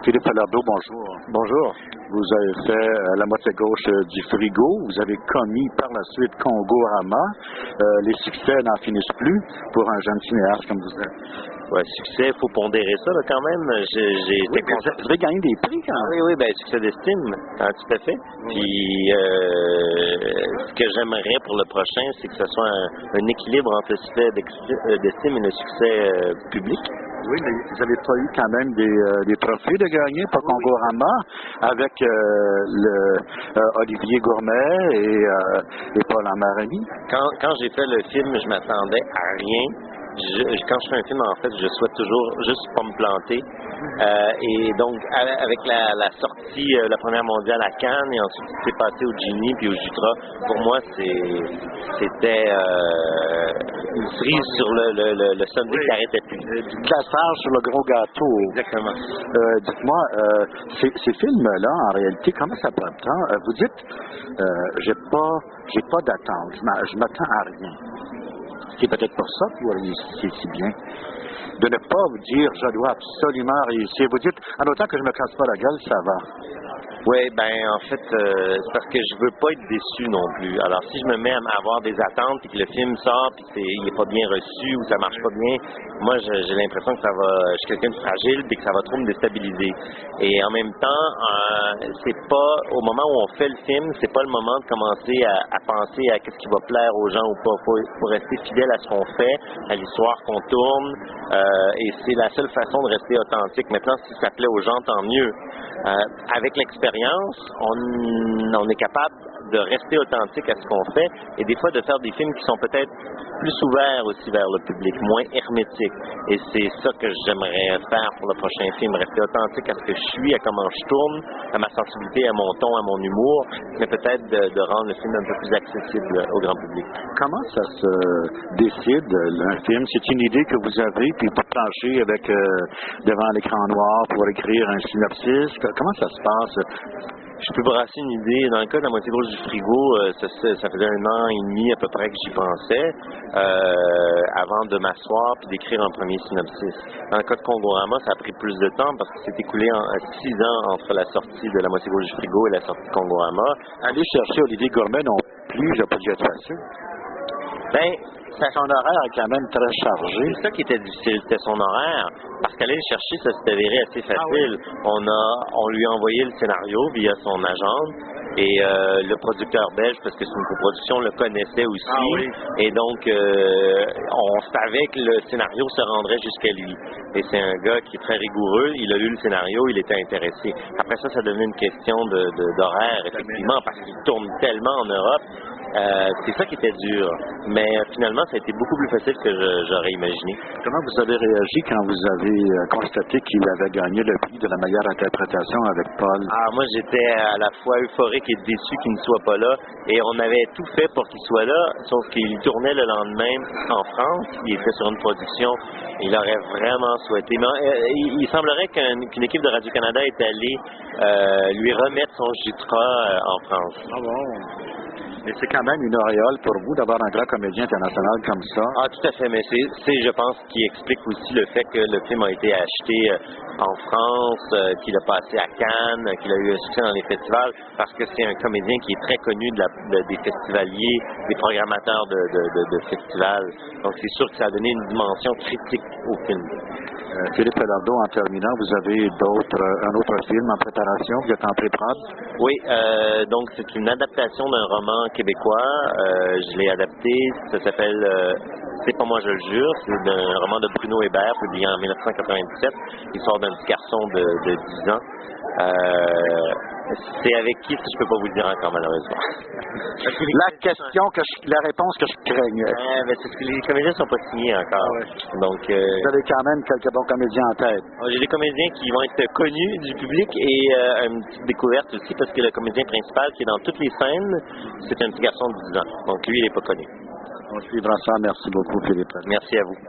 Philippe Falardeau, bonjour. Bonjour. Vous avez fait la moitié gauche du frigo. Vous avez commis par la suite Congo-Rama. Les succès n'en finissent plus pour un jeune cinéaste comme vous êtes. Ouais, succès, il faut pondérer ça là, quand même. Vous avez gagné des prix quand même. Oui, ben succès d'estime, tout à fait. Oui. Puis ce que j'aimerais pour le prochain, c'est que ce soit un équilibre entre le succès d'estime et le succès public. Oui, mais vous n'avez pas eu quand même des trophées de gagner pour Congo-Rama avec Olivier Gourmet et Paul Amarani. Quand j'ai fait le film, je m'attendais à rien. Quand je fais un film, en fait, je souhaite toujours juste pas me planter. Et donc, avec la sortie, la première mondiale à Cannes, et ensuite ce qui s'est passé au Genie puis au Jutra, pour moi, c'était une cerise sur le sundae qui n'arrêtait plus. Du glaçage sur le gros gâteau. Exactement. Dites-moi, ces films-là, en réalité, comment ça prend le temps? Vous dites, j'ai pas d'attente, je m'attends à rien. C'est peut-être pour ça que vous réussissez si bien. De ne pas vous dire, je dois absolument réussir. Vous dites, en autant que je me casse pas la gueule, ça va. Oui, ben en fait, c'est parce que je veux pas être déçu non plus. Alors, si je me mets à avoir des attentes et que le film sort et qu'il est pas bien reçu ou ça marche pas bien, moi, j'ai l'impression que je suis quelqu'un de fragile et que ça va trop me déstabiliser. Et en même temps, c'est pas, au moment où on fait le film, c'est pas le moment de commencer à penser à qu'est-ce qui va plaire aux gens ou pas. Faut rester fidèle à ce qu'on fait, à l'histoire qu'on tourne, et c'est la seule façon de rester authentique. Maintenant, si ça plaît aux gens, tant mieux. Avec l'expérience, on est capable de rester authentique à ce qu'on fait et des fois de faire des films qui sont peut-être plus ouverts aussi vers le public, moins hermétiques. Et c'est ça que j'aimerais faire pour le prochain film, rester authentique à ce que je suis, à comment je tourne, à ma sensibilité, à mon ton, à mon humour, mais peut-être de rendre le film un peu plus accessible au grand public. Comment ça se décide, un film? C'est une idée que vous avez, puis pour plancher avec devant l'écran noir pour écrire un synopsis? Comment ça se passe? Je peux brasser une idée. Dans le cas de la moitié gauche du frigo, ça faisait 1 an et demi à peu près que j'y pensais avant de m'asseoir puis d'écrire un premier synopsis. Dans le cas de Congo-Rama, ça a pris plus de temps parce que c'est écoulé 6 ans entre la sortie de la moitié gauche du frigo et la sortie de Congo-Rama. Aller chercher Olivier Gourmet non plus, j'ai pas dû être facile. Ben, son horaire est quand même très chargé. C'est ça qui était difficile, c'était son horaire. Parce qu'aller le chercher, ça s'est avéré assez facile. On lui a envoyé le scénario via son agente et le producteur belge, parce que c'est une coproduction, le connaissait aussi. Et donc, on savait que le scénario se rendrait jusqu'à lui. Et c'est un gars qui est très rigoureux. Il a lu le scénario, il était intéressé. Après ça, ça devenait une question d'horaire, effectivement, parce qu'il tourne tellement en Europe. C'est ça qui était dur. Mais finalement, ça a été beaucoup plus facile que j'aurais imaginé. Comment vous avez réagi quand vous avez constaté qu'il avait gagné le prix de la meilleure interprétation avec Paul? Moi, j'étais à la fois euphorique et déçu qu'il ne soit pas là. Et on avait tout fait pour qu'il soit là, sauf qu'il tournait le lendemain en France. Il était sur une production. Il aurait vraiment souhaité. Mais il semblerait qu'une équipe de Radio-Canada est allée lui remettre son Jutra en France. Ah bon? Mais c'est quand même une auréole pour vous d'avoir un grand comédien international comme ça. Tout à fait, mais c'est je pense, qui explique aussi le fait que le film a été acheté en France, qu'il a passé à Cannes, qu'il a eu un succès dans les festivals, parce que c'est un comédien qui est très connu des festivaliers, des programmateurs de festivals. Donc c'est sûr que ça a donné une dimension critique au film. Philippe Falardeau, en terminant, vous avez un autre film en préparation, vous êtes en pré-prod? Oui, donc c'est une adaptation d'un roman québécois. Je l'ai adapté, ça s'appelle C'est pas moi je le jure, c'est un roman de Bruno Hébert, publié en 1997, l'histoire d'un petit garçon de 10 ans. C'est avec qui, je peux pas vous le dire encore malheureusement. La réponse que je craignais. Mais c'est que les comédiens sont pas signés encore. Donc, vous avez quand même quelques bons comédiens en tête. J'ai des comédiens qui vont être connus du public et une petite découverte aussi parce que le comédien principal qui est dans toutes les scènes, c'est un petit garçon de 10 ans. Donc lui, il est pas connu. On suivra ça. Merci beaucoup, Philippe. Merci à vous.